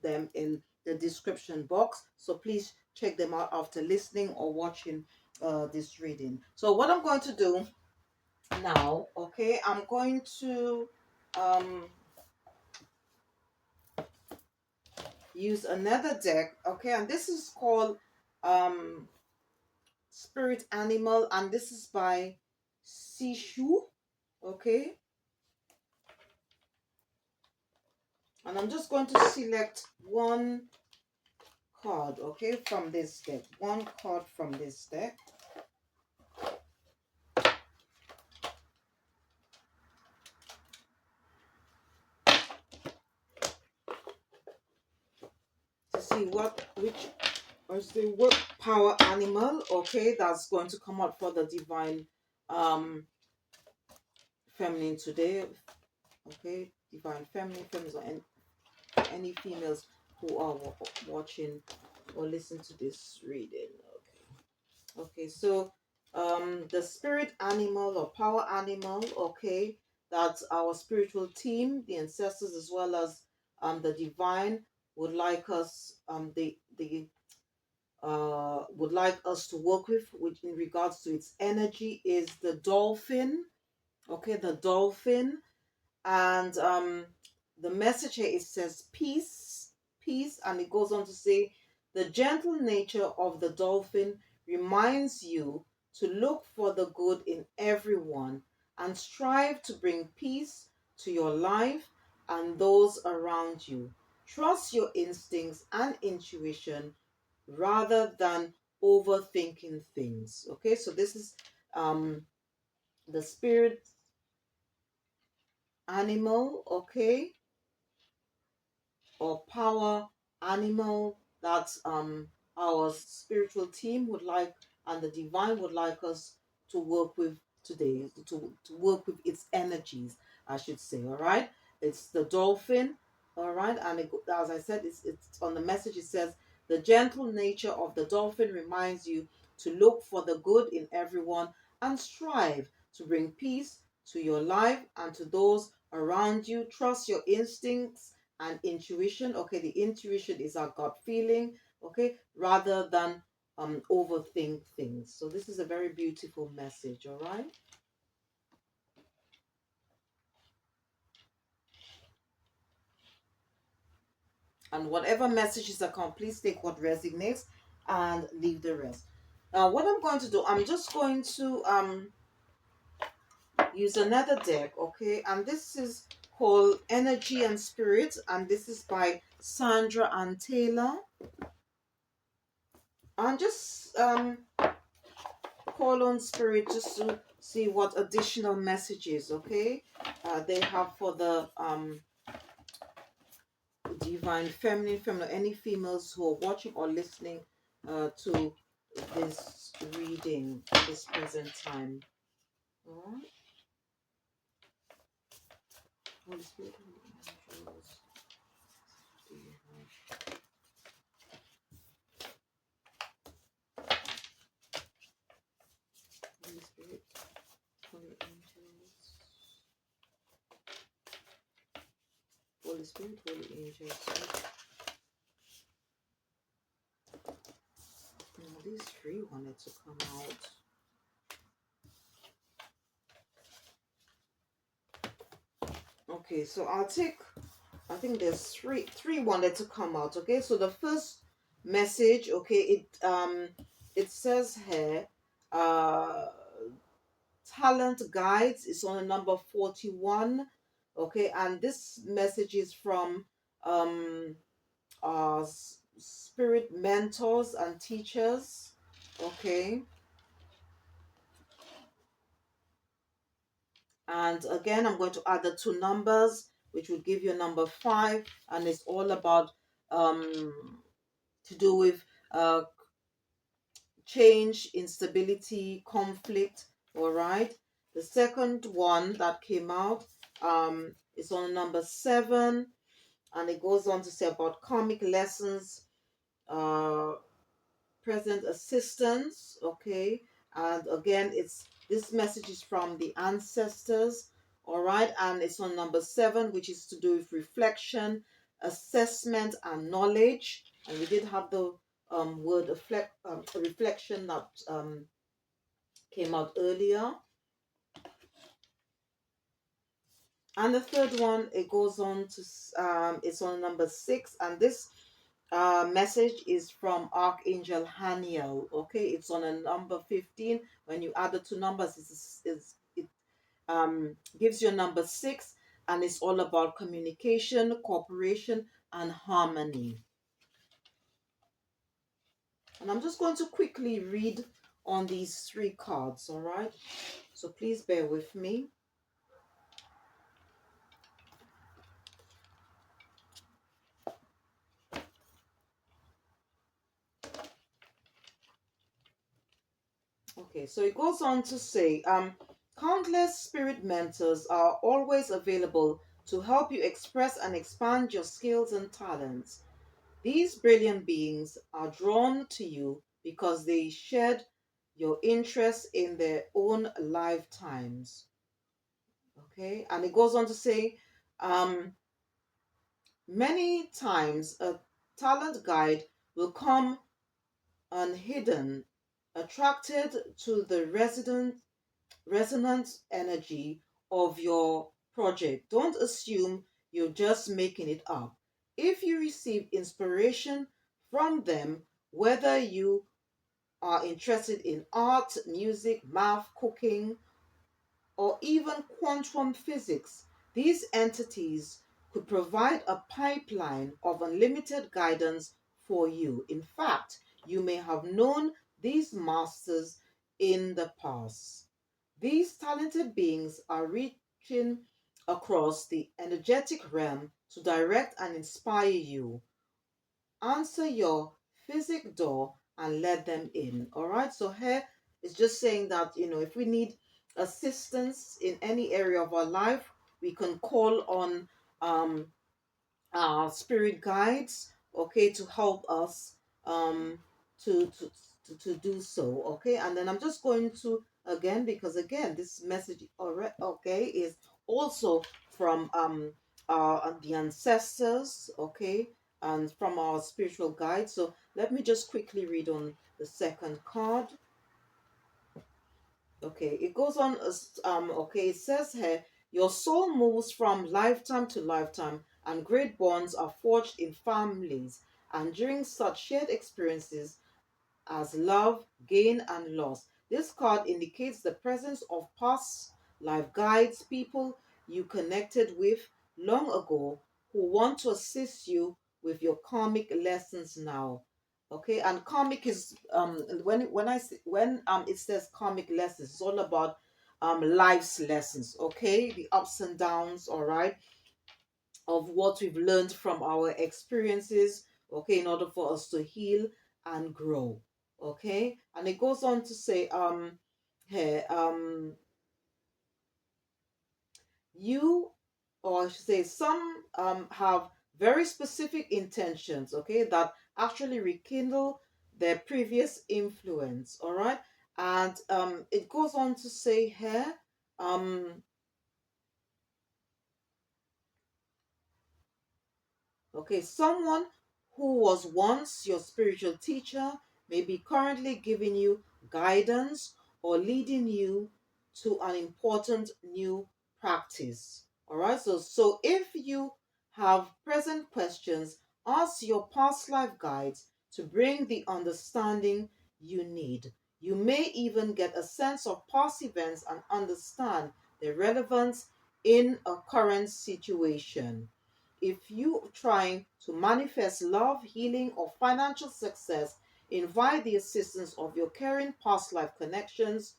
them in the description box. So please check them out after listening or watching this reading. So what I'm going to do now, okay, I'm going to um use another deck, okay, and this is called um Spirit Animal, and this is by Sishu, okay, and I'm just going to select one card, okay, from this deck, one card from this deck, to see what power animal, okay, that's going to come out for the divine feminine today. Okay, divine feminine, females, or any females who are watching or listen to this reading. Okay, so the spirit animal or power animal, okay, that's our spiritual team, the ancestors, as well as the divine would like us the would like us to work with, which in regards to its energy, is the dolphin. Okay, the dolphin. And the message here, it says peace, peace, and it goes on to say the gentle nature of the dolphin reminds you to look for the good in everyone and strive to bring peace to your life and those around you. Trust your instincts and intuition rather than overthinking things. Okay, so this is the spirit animal, okay, or power animal that our spiritual team would like and the divine would like us to work with today, to work with its energies, I should say. All right, it's the dolphin. All right, and as I said, it's on the message. It says the gentle nature of the dolphin reminds you to look for the good in everyone and strive to bring peace to your life and to those around you. Trust your instincts and intuition. Okay, the intuition is our gut feeling, okay, rather than overthink things. So this is a very beautiful message. All right, and whatever messages that come, please take what resonates and leave the rest. Now what I'm going to do, I'm just going to use another deck, okay, and this is called Energy and Spirit, and this is by Sandra and Taylor. And just call on spirit just to see what additional messages, okay, they have for the divine feminine, any females who are watching or listening to this reading at this present time. All right. Holy Spirit, angels, do you have? Holy Spirit, holy angels, Holy Spirit, holy angels. These three wanted to come out. Okay, so I'll take, I think there's three wanted to come out. Okay, so the first message, okay, it says here, talent guides is on number 41. Okay, and this message is from spirit mentors and teachers. Okay, and again I'm going to add the two numbers, which will give you number 5, and it's all about to do with change, instability, conflict. All right, the second one that came out is on number 7, and it goes on to say about karmic lessons, uh present assistance. Okay, and again it's this message is from the ancestors. All right, and it's on number 7, which is to do with reflection, assessment, and knowledge. And we did have the word reflection that came out earlier. And the third one, it goes on to it's on number 6, and this message is from Archangel Haniel. Okay, it's on a number 15. When you add the two numbers, it gives you a number 6, and it's all about communication, cooperation, and harmony. And I'm just going to quickly read on these 3 cards. All right, so please bear with me. Okay, so it goes on to say, countless spirit mentors are always available to help you express and expand your skills and talents. These brilliant beings are drawn to you because they shared your interests in their own lifetimes. Okay, and it goes on to say, many times a talent guide will come unhidden, attracted to the resonant energy of your project. Don't assume you're just making it up. If you receive inspiration from them, whether you are interested in art, music, math, cooking, or even quantum physics, these entities could provide a pipeline of unlimited guidance for you. In fact, you may have known these masters in the past. These talented beings are reaching across the energetic realm to direct and inspire you. Answer your physic door and let them in. All right. So here is just saying that, if we need assistance in any area of our life, we can call on um, our spirit guides, okay, to help us um, to, to, to do so. Okay. And then I'm just going to, again, because again, this message, already, okay, is also from the ancestors, okay, and from our spiritual guide. So let me just quickly read on the second card. Okay, it goes on as okay, it says here, your soul moves from lifetime to lifetime, and great bonds are forged in families. And during such shared experiences, as love, gain, and loss. This card indicates the presence of past life guides, people you connected with long ago who want to assist you with your karmic lessons now. Okay, and karmic is when it says karmic lessons, it's all about life's lessons. Okay, the ups and downs. All right, of what we've learned from our experiences, okay, in order for us to heal and grow. Okay, and it goes on to say here you, or I should say some have very specific intentions, okay, that actually rekindle their previous influence. All right, and it goes on to say here um okay, someone who was once your spiritual teacher may be currently giving you guidance or leading you to an important new practice. All right, so if you have present questions, ask your past life guides to bring the understanding you need. You may even get a sense of past events and understand their relevance in a current situation. If you trying to manifest love, healing, or financial success, invite the assistance of your caring past life connections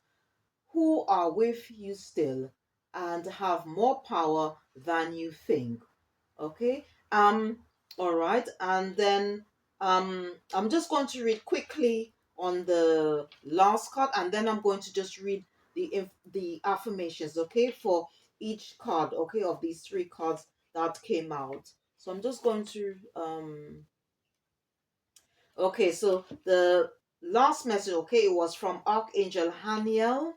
who are with you still and have more power than you think. Okay. All right, and then I'm just going to read quickly on the last card, and then I'm going to just read the affirmations, okay, for each card, okay, of these three cards that came out. So I'm just going to okay, so the last message, okay, it was from Archangel Haniel.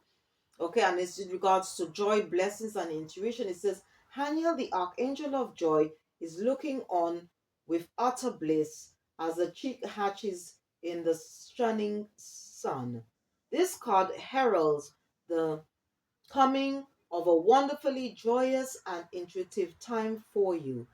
Okay, and it's in regards to joy, blessings, and intuition. It says, Haniel, the archangel of joy, is looking on with utter bliss as the chick hatches in the shining sun. This card heralds the coming of a wonderfully joyous and intuitive time for you.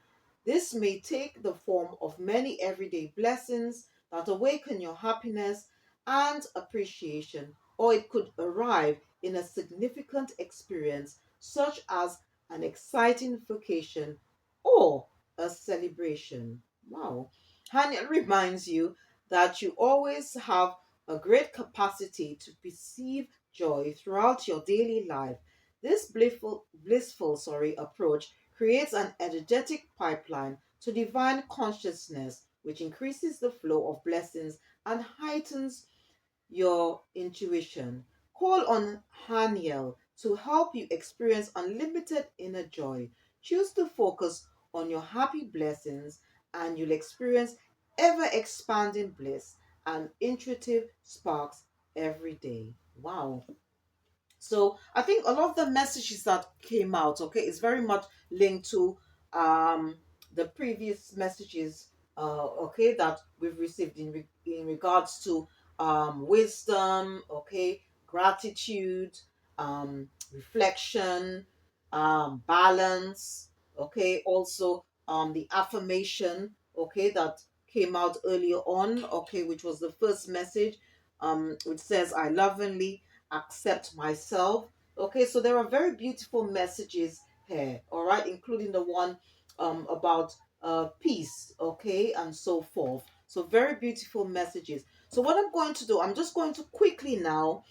This may take the form of many everyday blessings that awaken your happiness and appreciation, or it could arrive in a significant experience such as an exciting vacation or a celebration. Wow. And it reminds you that you always have a great capacity to perceive joy throughout your daily life. This blissful approach creates an energetic pipeline to divine consciousness, which increases the flow of blessings and heightens your intuition. Call on Haniel to help you experience unlimited inner joy. Choose to focus on your happy blessings, and you'll experience ever expanding bliss and intuitive sparks every day. Wow. So I think a lot of the messages that came out, okay, is very much linked to um the previous messages, okay, that we've received in regards to wisdom, okay, gratitude, reflection, balance, okay, also the affirmation, okay, that came out earlier on, okay, which was the first message, which says, I lovingly accept myself. Okay, so there are very beautiful messages here, all right, including the one about peace, okay, and so forth. So very beautiful messages. So what I'm going to do, I'm just going to quickly now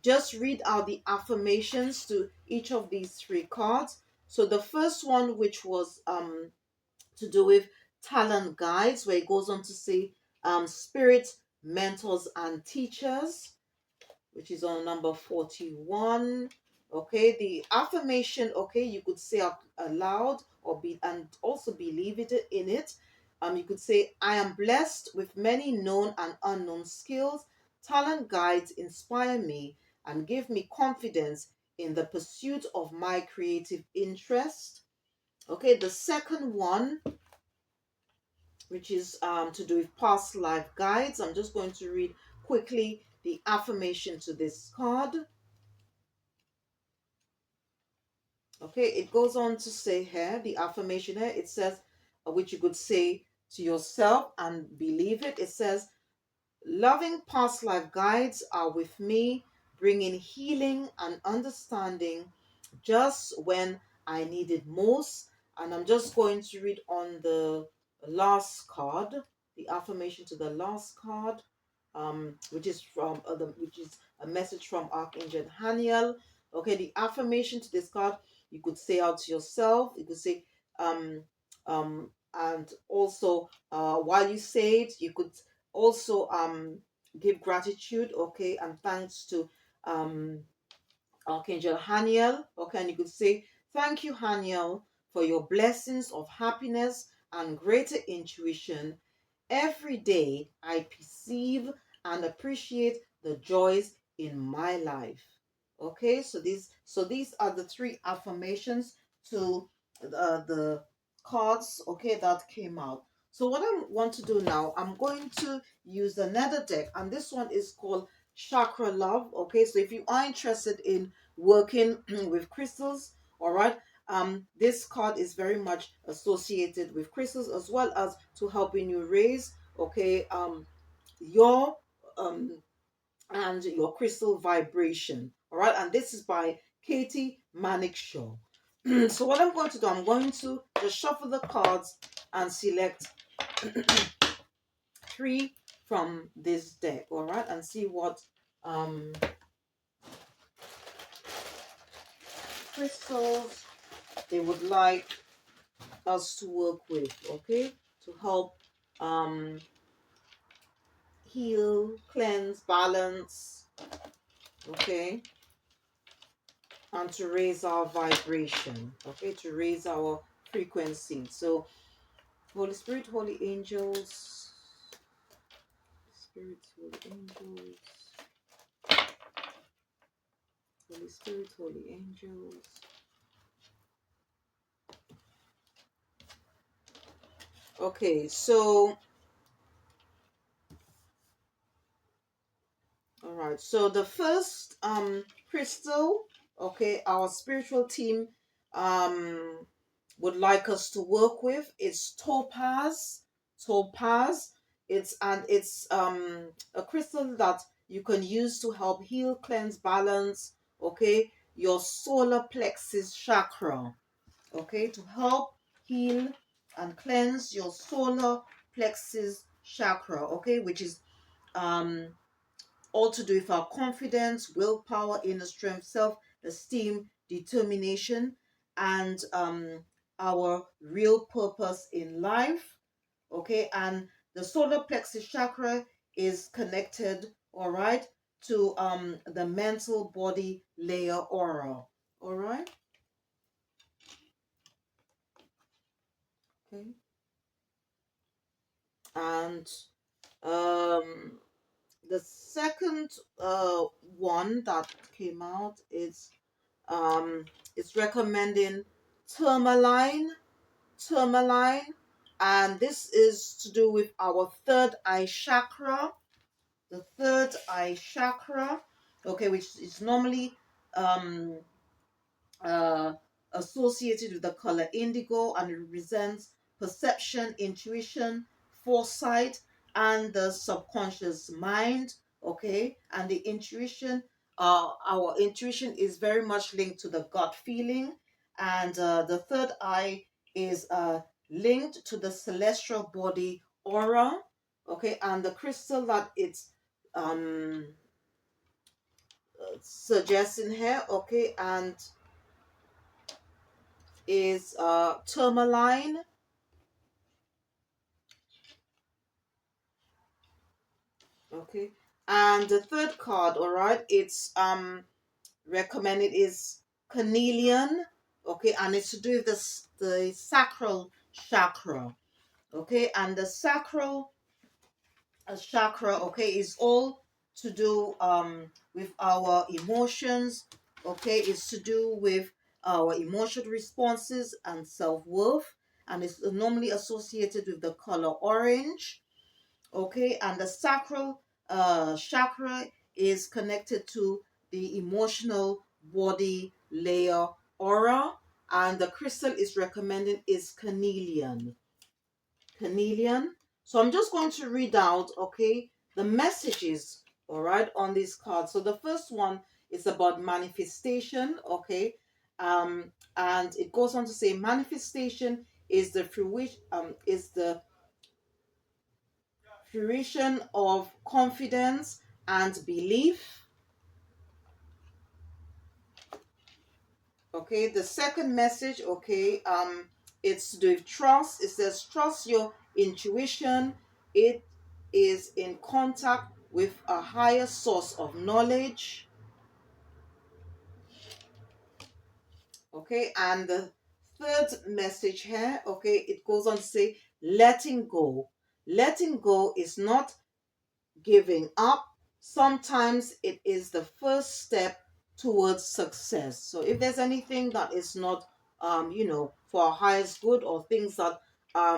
just read out the affirmations to each of these three cards. So the first one, which was to do with talent guides, where it goes on to say spirit mentors and teachers, which is on number 41. Okay, the affirmation, okay, you could say out aloud or be and also believe it in it. You could say, I am blessed with many known and unknown skills. Talent guides inspire me and give me confidence in the pursuit of my creative interest. Okay, the second one, which is to do with past life guides. I'm just going to read quickly the affirmation to this card. Okay, it goes on to say here, the affirmation here, it says, which you could say to yourself and believe it. It says, loving past life guides are with me, bringing healing and understanding just when I need it most. And I'm just going to read on the last card, the affirmation to the last card, which is which is a message from Archangel Haniel. Okay, the affirmation to this card, you could say out to yourself. You could say, and also while you say it, you could also give gratitude, okay, and thanks to Archangel Haniel. Okay, and you could say, thank you, Haniel, for your blessings of happiness and greater intuition. Every day I perceive and appreciate the joys in my life. Okay, so these are the three affirmations to the cards, okay, that came out. So what I want to do now, I'm going to use another deck, and this one is called Chakra Love. Okay, so if you are interested in working with crystals, all right, this card is very much associated with crystals, as well as to helping you raise, okay, your um and your crystal vibration, all right. And this is by Katie Manick Shaw. So what I'm going to do, I'm going to just shuffle the cards and select three from this deck, all right, and see what um crystals they would like us to work with, okay, to help um heal, cleanse, balance, okay, and to raise our vibration, okay, to raise our frequency. So Holy Spirit, holy angels, Spirit, holy angels, Holy Spirit, holy angels. Okay, so all right, so the first crystal, okay, our spiritual team um would like us to work with is topaz. Topaz, it's a crystal that you can use to help heal, cleanse, balance, okay, your solar plexus chakra, okay, to help heal and cleanse your solar plexus chakra, okay, which is um all to do with our confidence, willpower, inner strength, self-esteem, determination, and our real purpose in life. Okay, and the solar plexus chakra is connected, all right, to the mental body layer aura. All right. Okay. And um the second one that came out is it's recommending tourmaline, tourmaline, and this is to do with our third eye chakra, the third eye chakra, okay, which is normally um uh associated with the color indigo, and it represents perception, intuition, foresight, and the subconscious mind. okay? And the intuition, our intuition is very much linked to the gut feeling. And the third eye is linked to the celestial body aura, okay? And the crystal that it's um, suggesting here, okay, and is tourmaline, okay? And the third card, all right, it's recommended is carnelian, okay, and it's to do with the sacral chakra, okay, and the sacral chakra, okay, is all to do with our emotions, okay, it's to do with our emotional responses and self-worth, and it's normally associated with the color orange, okay, and the sacral chakra is connected to the emotional body layer aura, and the crystal is recommended is carnelian. So I'm just going to read out, okay, the messages, all right, on this card. So the first one is about manifestation, okay, and it goes on to say manifestation is the fruition of confidence and belief. Okay, the second message, okay, it's to do with trust. It says trust your intuition. It is in contact with a higher source of knowledge. Okay, and the third message here, okay, it goes on to say letting go. Letting go is not giving up. Sometimes it is the first step towards success. So if there's anything that is not for our highest good, or things that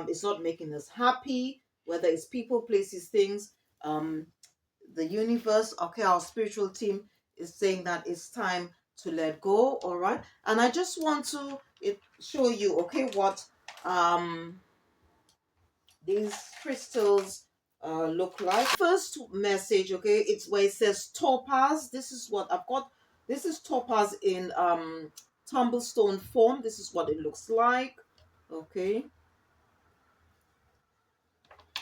is not making us happy, whether it's people, places, things, um the universe, okay, our spiritual team is saying that it's time to let go, all right? And I just want to show you, okay, what um these crystals look like. First message, okay, it's where it says topaz. This is what I've got. This is topaz in tumblestone form. This is what it looks like, okay.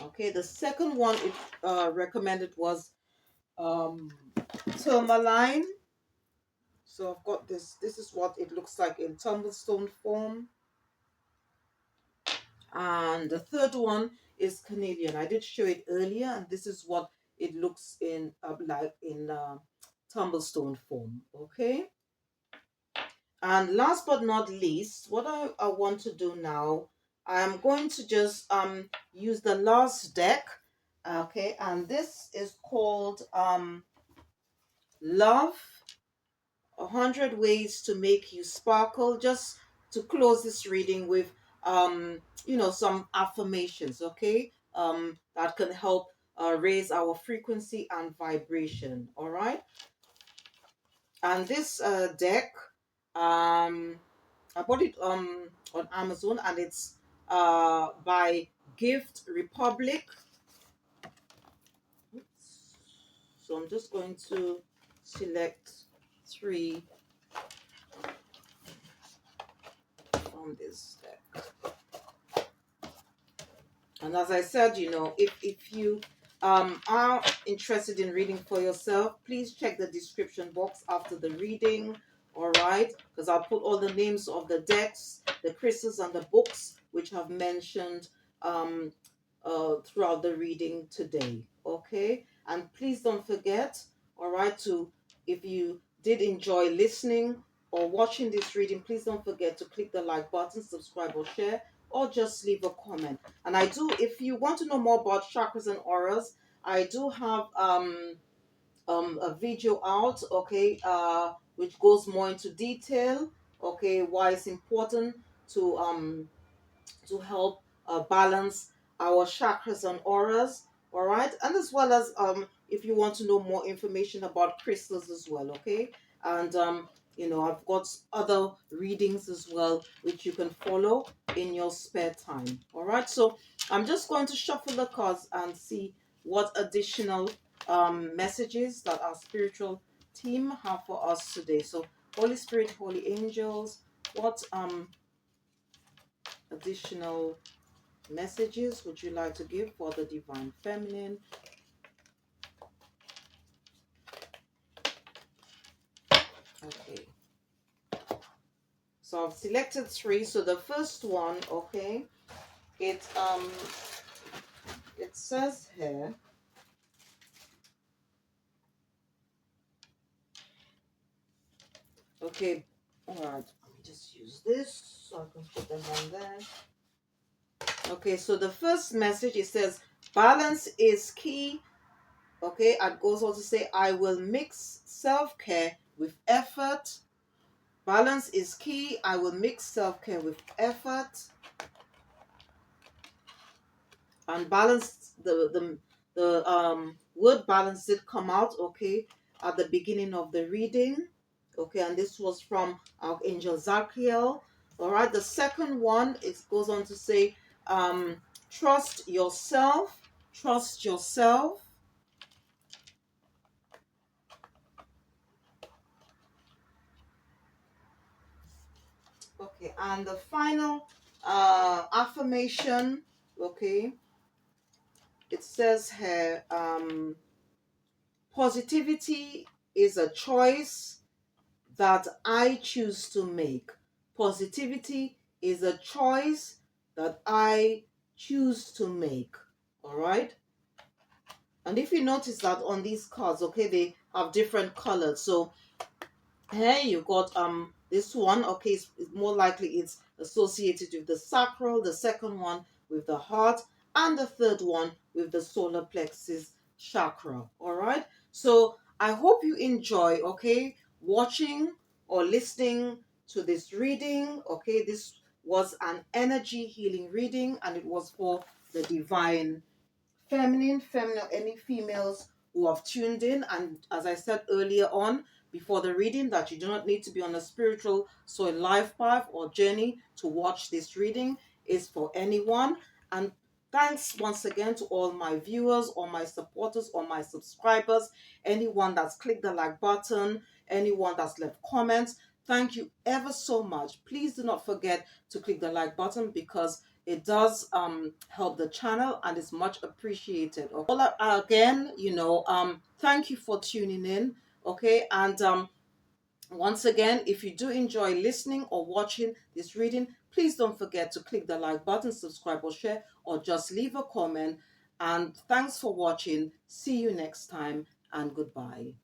Okay, the second one it recommended was um tourmaline. So I've got this is what it looks like in tumblestone form. And the third one is Canadian. I did show it earlier, and this is what it looks in like in tumblestone form. Okay. And last but not least, what I want to do now, I'm going to just use the last deck. Okay, and this is called Love 100 Ways to Make You Sparkle, just to close this reading with some affirmations, okay, that can help raise our frequency and vibration, all right. And this deck, I bought it on Amazon, and it's by Gift Republic. Oops. So I'm just going to select 3 from this deck. And as I said, if you are interested in reading for yourself, please check the description box after the reading, all right? Because I'll put all the names of the decks, the crystals, and the books which I've mentioned throughout the reading today, okay? And please don't forget, all right, if you did enjoy listening or watching this reading, please don't forget to click the like button, subscribe, or share, or just leave a comment. And if you want to know more about chakras and auras, I do have a video out, okay, which goes more into detail, okay, why it's important to help balance our chakras and auras, all right, and as well as if you want to know more information about crystals as well, okay. And I've got other readings as well which you can follow in your spare time, all right. So I'm just going to shuffle the cards and see what additional messages that our spiritual team have for us today. So Holy Spirit, Holy Angels, what additional messages would you like to give for the Divine Feminine? Okay. So I've selected 3. So the first one, okay, it says here, okay, all right, let me just use this so I can put them on there. Okay, so the first message, it says balance is key. Okay, it goes on to say, I will mix self-care with effort. Balance is key. I will mix self-care with effort. And balance, the word balance did come out, okay, at the beginning of the reading. Okay, and this was from Archangel Zachiel. All right, the second one, it goes on to say, trust yourself. Trust yourself. Okay, and the final affirmation, okay, it says here, positivity is a choice that I choose to make. Positivity is a choice that I choose to make. All right. And if you notice that on these cards, okay, they have different colors. So here you got this one, okay, it's more likely it's associated with the sacral, the second one with the heart, and the third one with the solar plexus chakra. All right, so I hope you enjoy, okay, watching or listening to this reading. Okay, this was an energy healing reading, and it was for the divine feminine, any females who have tuned in. And as I said earlier on, before the reading, that you do not need to be on a spiritual soul life path or journey to watch this reading, is for anyone. And thanks once again to all my viewers, all my supporters, all my subscribers, anyone that's clicked the like button, anyone that's left comments. Thank you ever so much. Please do not forget to click the like button, because it does help the channel and is much appreciated. Okay? Again, thank you for tuning in. Okay, and once again, if you do enjoy listening or watching this reading, please don't forget to click the like button, subscribe or share, or just leave a comment. And thanks for watching. See you next time, and goodbye.